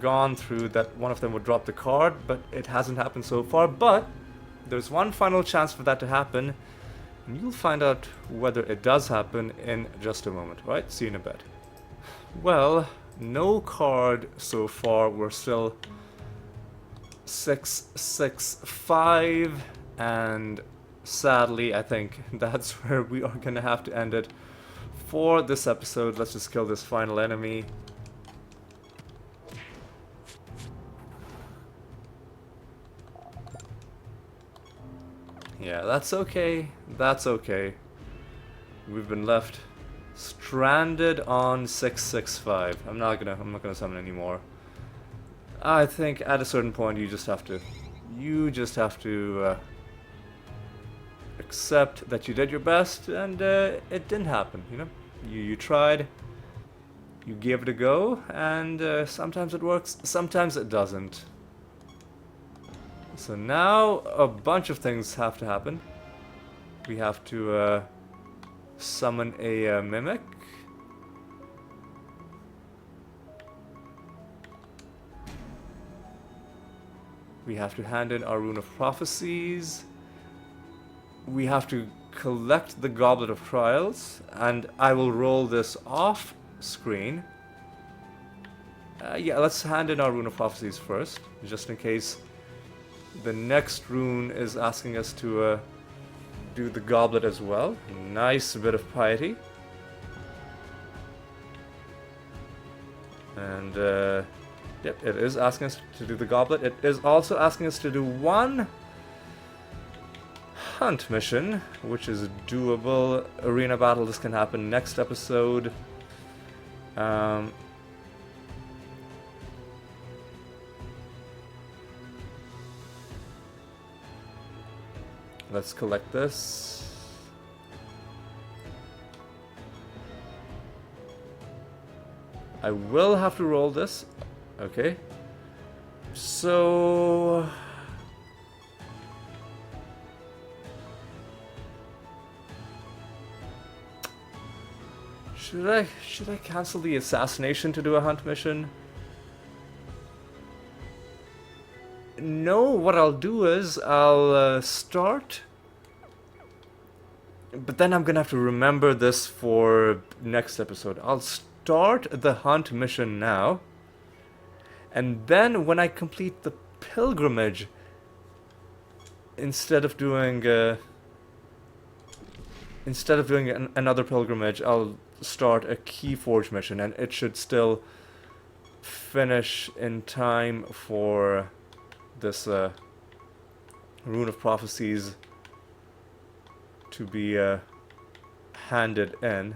gone through, that one of them would drop the card, but it hasn't happened so far. But there's one final chance for that to happen, and you'll find out whether it does happen in just a moment. Right? See you in a bit. Well, no card so far. We're still 665, and sadly I think that's where we are gonna have to end it for this episode. Let's just kill this final enemy. Yeah, that's okay. That's okay. We've been left stranded on 665. I'm not gonna summon anymore. I think at a certain point you just have to accept that you did your best, and it didn't happen, you know? You tried, you gave it a go, and sometimes it works, sometimes it doesn't. So now a bunch of things have to happen. We have to summon a mimic. We have to hand in our Rune of Prophecies. We have to collect the Goblet of Trials, and I will roll this off screen. Yeah, let's hand in our Rune of Prophecies first, just in case the next rune is asking us to do the goblet as well. Nice bit of piety. And yep, it is asking us to do the goblet. It is also asking us to do one hunt mission, which is doable. Arena battle, this can happen next episode. Let's collect this. I will have to roll this. Okay. So should I cancel the assassination to do a hunt mission? No, what I'll do is I'll start, but then I'm gonna have to remember this for next episode. I'll start the hunt mission now, and then when I complete the pilgrimage, instead of doing another pilgrimage, I'll start a Keyforge mission, and it should still finish in time for this Rune of Prophecies to be handed in.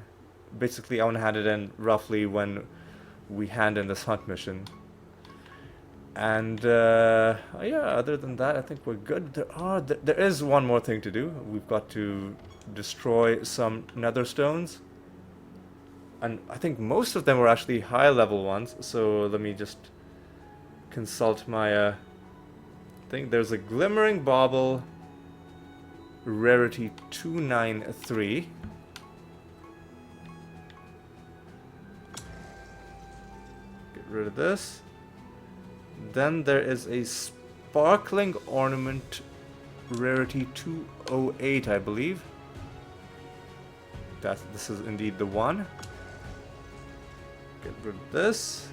Basically, I want to hand it in roughly when we hand in this hunt mission. And yeah, other than that, I think we're good. There is one more thing to do. We've got to destroy some nether stones, and I think most of them were actually high level ones. So let me just consult my thing. There's a glimmering bauble, rarity 293. Get rid of this. Then there is a sparkling ornament, rarity 208, I believe. This is indeed the one. Get rid of this.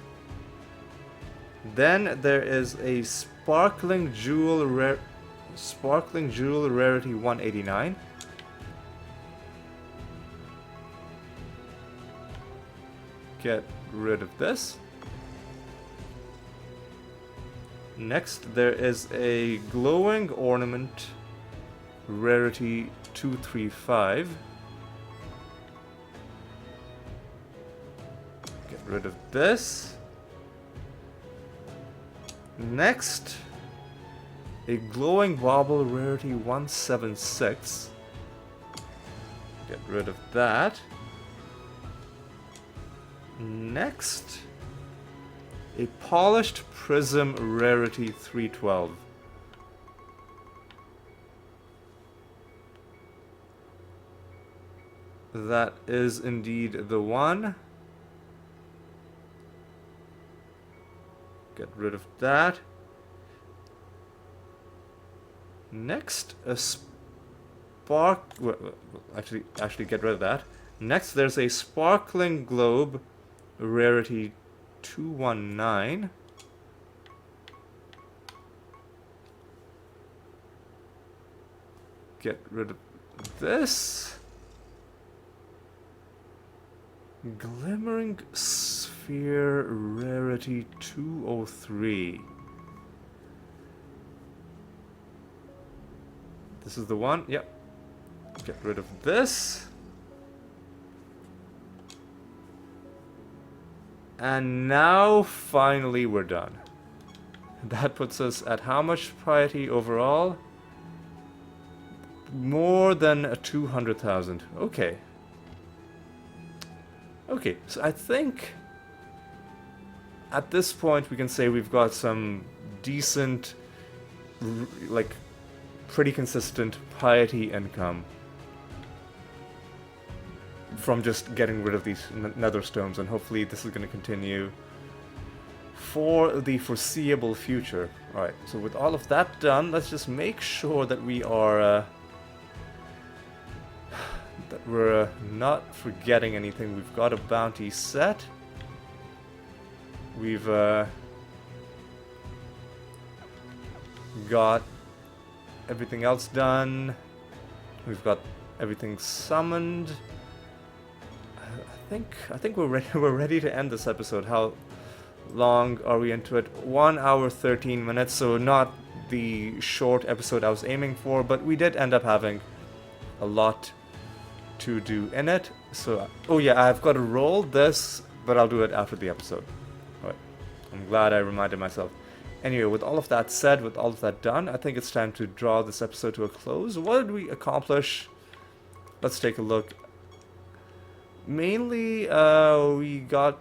Then there is a Sparkling Jewel Rarity 189. Get rid of this. Next, there is a Glowing Ornament Rarity 235. Get rid of this. Next, a Glowing Bauble Rarity 176. Get rid of that. Next, a Polished Prism Rarity 312. That is indeed the one. Get rid of that. Next, a actually get rid of that. Next, there's a Sparkling Globe Rarity 219. Get rid of this. Glimmering Sphere Rarity 203. This is the one. Yep. Get rid of this. And now, finally, we're done. That puts us at how much piety overall? More than 200,000. Okay. Okay, so I think at this point we can say we've got some decent, like, pretty consistent piety income from just getting rid of these nether stones, and hopefully this is going to continue for the foreseeable future. Alright, so with all of that done, let's just make sure that we are that we're not forgetting anything. We've got a bounty set. We've got everything else done. We've got everything summoned. I think we're ready. We're ready to end this episode. How long are we into it? 1 hour 13 minutes. So not the short episode I was aiming for, but we did end up having a lot to do in it. So, oh yeah, I've got to roll this, but I'll do it after the episode. Alright, I'm glad I reminded myself. Anyway, with all of that said, with all of that done, I think it's time to draw this episode to a close. What did we accomplish? Let's take a look. Mainly, we got...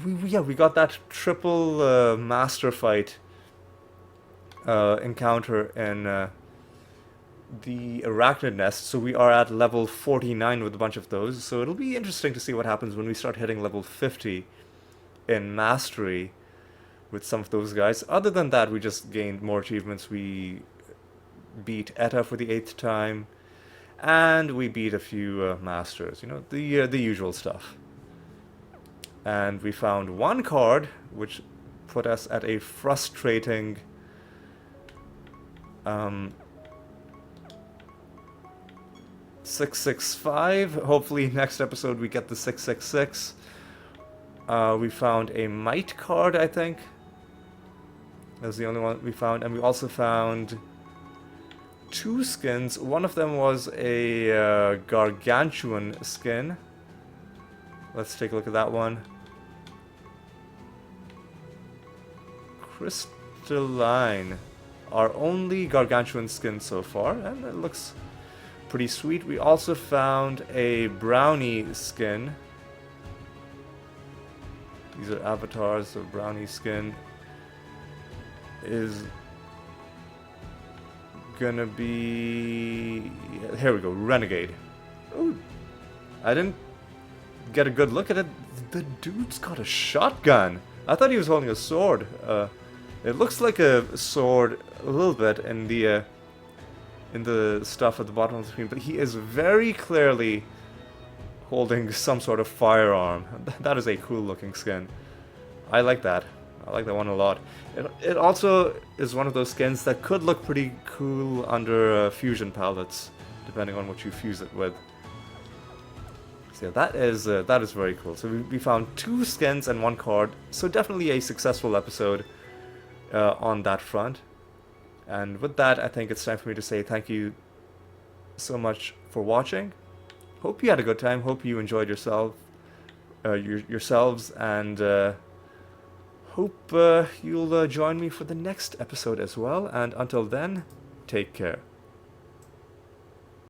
we got that triple master fight encounter in the Arachnid Nest, so we are at level 49 with a bunch of those, so it'll be interesting to see what happens when we start hitting level 50 in Mastery with some of those guys. Other than that, we just gained more achievements. We beat Etta for the 8th time, and we beat a few Masters, you know, the usual stuff. And we found one card, which put us at a frustrating 665. Hopefully next episode we get the 666. We found a Might card, I think. That was the only one we found. And we also found 2 skins. One of them was a Gargantuan skin. Let's take a look at that one. Crystalline. Our only Gargantuan skin so far, and it looks pretty sweet. We also found a Brownie skin. These are avatars, so Brownie skin is gonna be... Here we go, Renegade. Ooh, I didn't get a good look at it. The dude's got a shotgun. I thought he was holding a sword. It looks like a sword a little bit in the stuff at the bottom of the screen, but he is very clearly holding some sort of firearm. That is a cool looking skin. I like that. I like that one a lot. It also is one of those skins that could look pretty cool under fusion palettes, depending on what you fuse it with. So yeah, that is very cool. So we found 2 skins and 1 card. So definitely a successful episode on that front. And with that, I think it's time for me to say thank you so much for watching. Hope you had a good time. Hope you enjoyed yourselves, and hope you'll join me for the next episode as well. And until then, take care.